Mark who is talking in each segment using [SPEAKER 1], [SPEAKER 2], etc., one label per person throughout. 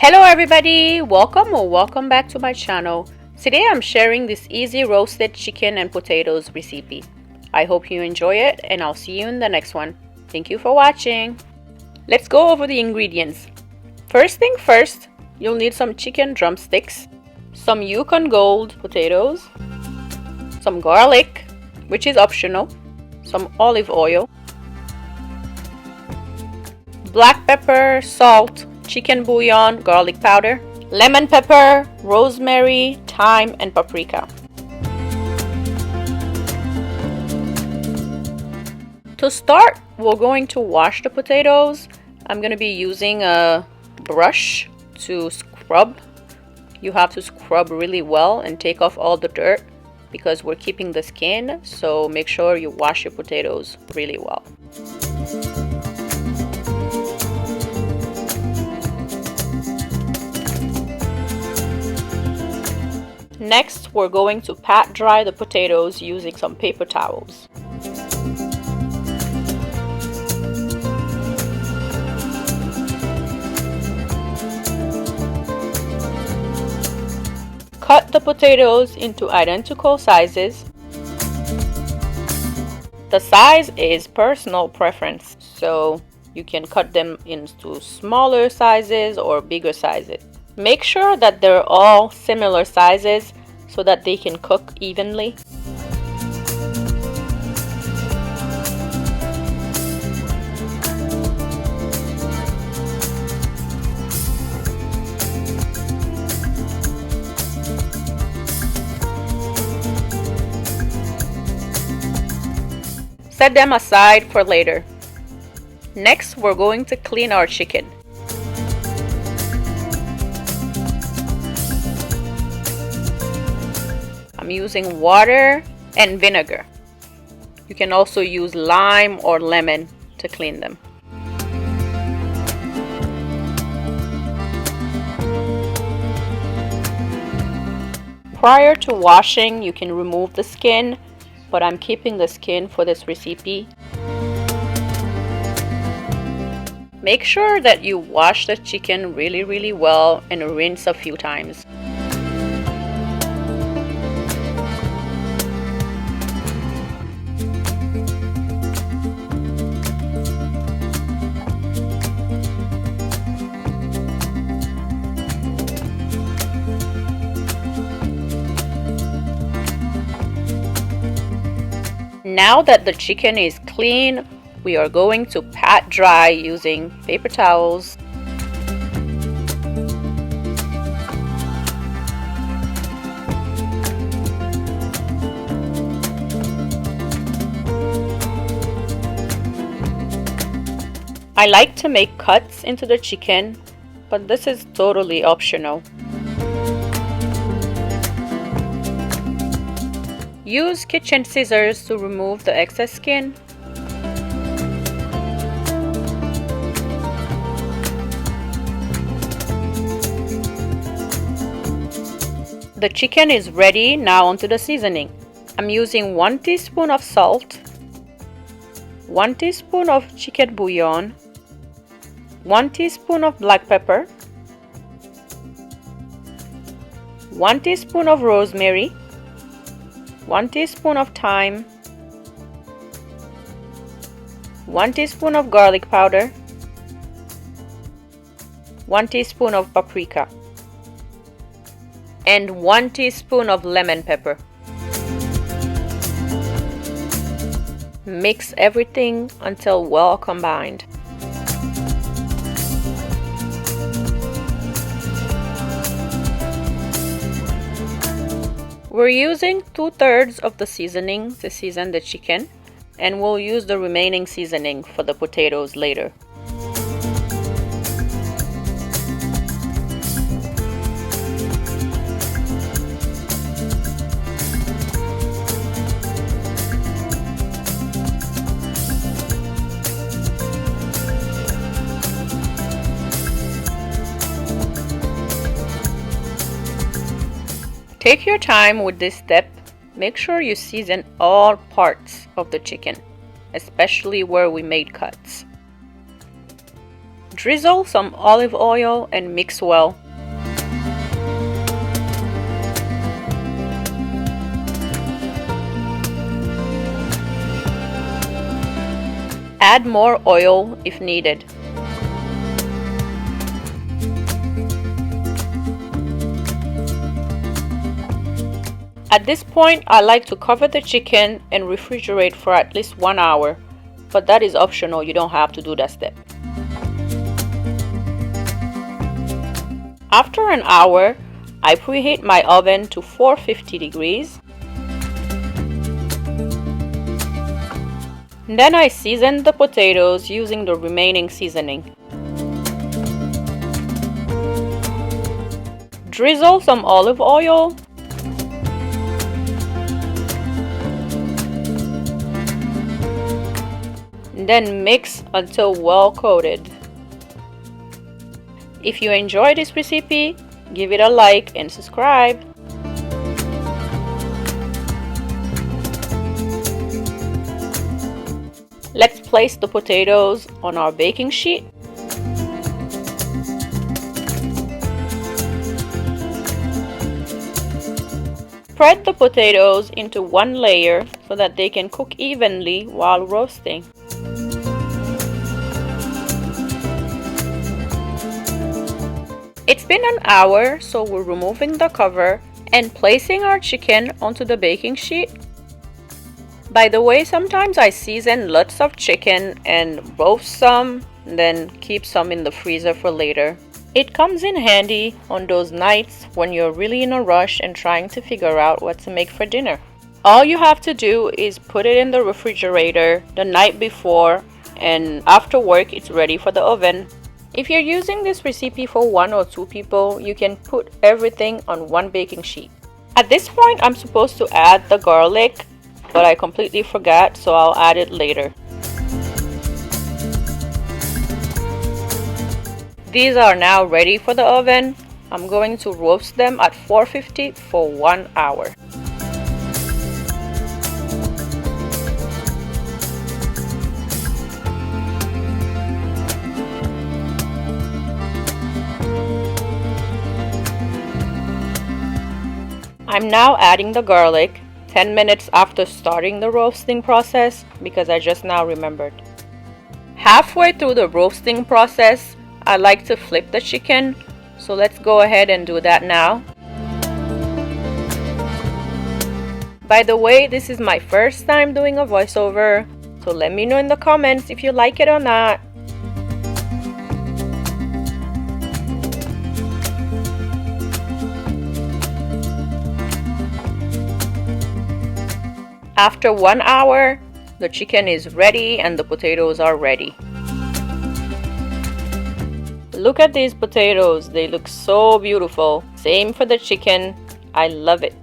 [SPEAKER 1] Hello everybody, welcome back to my channel. Today I'm sharing this easy roasted chicken and potatoes recipe. I hope you enjoy it and I'll see you in the next one. Thank you for watching. Let's go over the ingredients. First thing first, you'll need some chicken drumsticks, some Yukon Gold potatoes, some garlic, which is optional, some olive oil, black pepper, salt, chicken bouillon, garlic powder, lemon pepper, rosemary, thyme, and paprika. To start, we're going to wash the potatoes. I'm going to be using a brush to scrub. You have to scrub really well and take off all the dirt because we're keeping the skin, so make sure you wash your potatoes really well. Next, we're going to pat dry the potatoes using some paper towels. Cut the potatoes into identical sizes. The size is personal preference, so you can cut them into smaller sizes or bigger sizes. Make sure that they're all similar sizes so that they can cook evenly. Set them aside for later. Next, we're going to clean our chicken. I'm using water and vinegar. You can also use lime or lemon to clean them. Prior to washing, you can remove the skin, but I'm keeping the skin for this recipe. Make sure that you wash the chicken really well and rinse a few times. Now that the chicken is clean, we are going to pat dry using paper towels. I like to make cuts into the chicken, but this is totally optional. Use kitchen scissors to remove the excess skin. The chicken is ready. Now onto the seasoning. I'm using 1 teaspoon of salt, 1 teaspoon of chicken bouillon, 1 teaspoon of black pepper, 1 teaspoon of rosemary, 1 teaspoon of thyme, 1 teaspoon of garlic powder, 1 teaspoon of paprika, and 1 teaspoon of lemon pepper. Mix everything until well combined. We're using 2/3 of the seasoning to season the chicken, and we'll use the remaining seasoning for the potatoes later. Take your time with this step. Make sure you season all parts of the chicken, especially where we made cuts. Drizzle some olive oil and mix well. Add more oil if needed. At this point, I like to cover the chicken and refrigerate for at least 1 hour, but that is optional, you don't have to do that step. After an hour, I preheat my oven to 450 degrees. Then I season the potatoes using the remaining seasoning. Drizzle some olive oil. Then mix until well coated. If you enjoy this recipe, give it a like and subscribe. Let's place the potatoes on our baking sheet. Spread the potatoes into one layer so that they can cook evenly while roasting. It's been an hour, so we're removing the cover and placing our chicken onto the baking sheet. By the way, sometimes I season lots of chicken and roast some, then keep some in the freezer for later. It comes in handy on those nights when you're really in a rush and trying to figure out what to make for dinner. All you have to do is put it in the refrigerator the night before, and after work it's ready for the oven. If you're using this recipe for 1 or 2 people, you can put everything on one baking sheet. At this point, I'm supposed to add the garlic, but I completely forgot, so I'll add it later. These are now ready for the oven. I'm going to roast them at 450 for 1 hour. I'm now adding the garlic 10 minutes after starting the roasting process because I just now remembered. Halfway through the roasting process, I like to flip the chicken, so let's go ahead and do that now. By the way, this is my first time doing a voiceover, so let me know in the comments if you like it or not. After 1 hour, the chicken is ready and the potatoes are ready. Look at these potatoes, they look so beautiful. Same for the chicken, I love it.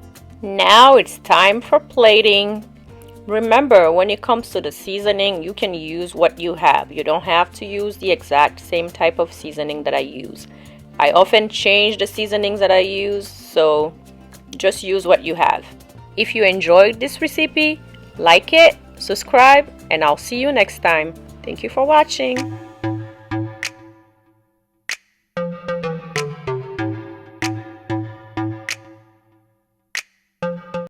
[SPEAKER 1] Now it's time for plating. Remember, when it comes to the seasoning, you can use what you have. You don't have to use the exact same type of seasoning that I use. I often change the seasonings that I use, so just use what you have. If you enjoyed this recipe, like it, subscribe, and I'll see you next time. Thank you for watching.